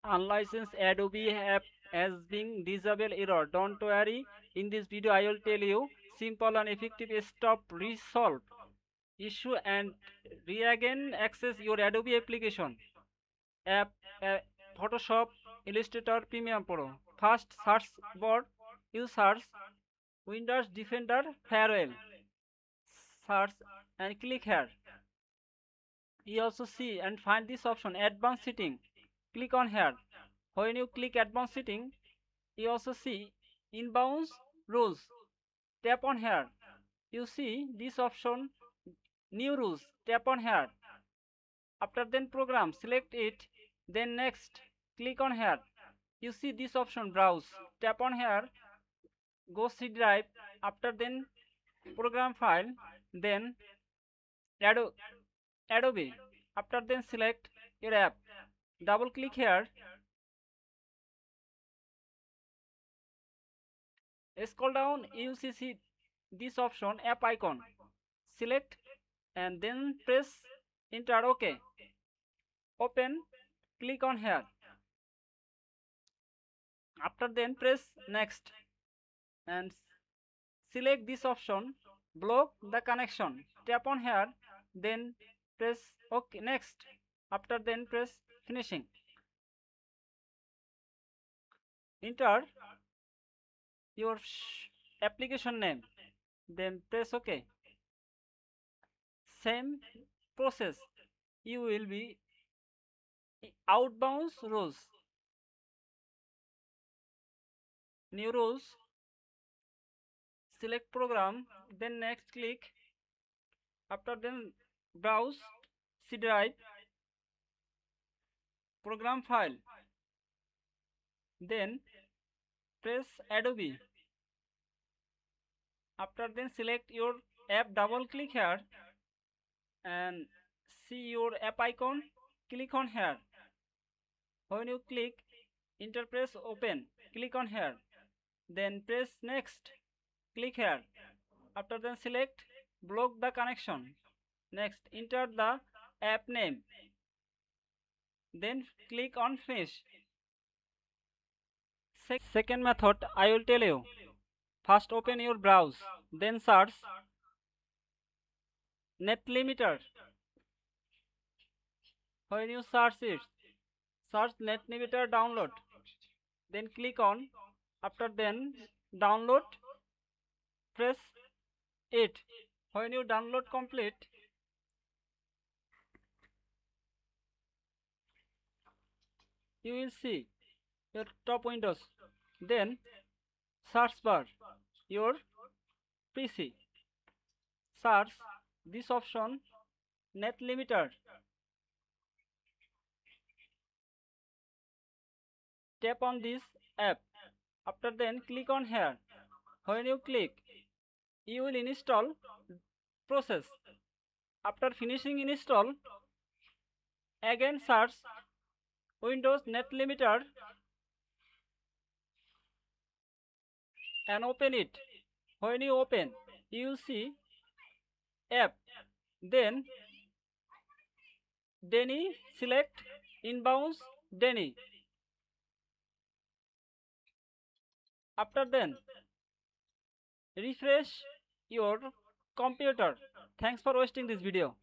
Unlicensed Adobe app has been disable error. Don't worry. In this video, I will tell you simple and effective stop resolve issue and re-again access your Adobe application. App, uh, Photoshop, Illustrator, Premiere Pro. First search bar, you search Windows Defender Farewell. Search and click here. You also see and find this option Advanced Setting. Click on here. When you click Advanced Setting, you also see Inbounds Rules. Tap on here. You see this option New Rules. Tap on here. After then Program, select it. Then Next. Click on here. You see this option Browse. Tap on here. Go C drive. After then Program File. Then Ado Adobe. After then select your app. Double click here. Scroll down. You see this option app icon. Select and then press enter. OK. Open. Click on here. After then press next and select this option block the connection. Tap on here. Then press OK next. After then press finishing. Enter your application name. Then press OK. Same process. You will be outbound rules. New rules. Select program. Then next click. After then browse C drive. Program file. Then press Adobe. After then select your app. Double click here and see your app icon. Click on here. When you click enter press open. Click on here. Then press next. Click here. After then select block the connection. Next enter the app name. Then click on finish. Second method I will tell you. First open your browse. Then search net limiter. When you search it, search net limiter download. Then click on. After then download. Press it. When you download complete, you will see your top windows. Then search bar your PC. Search this option net limiter. Tap on this app. After then click on here. When you click, you will install process. After finishing install, again search Windows net limiter and open it. When you open, you see app. Then Denny select inbounds Denny. After then refresh your computer. Thanks for watching this video.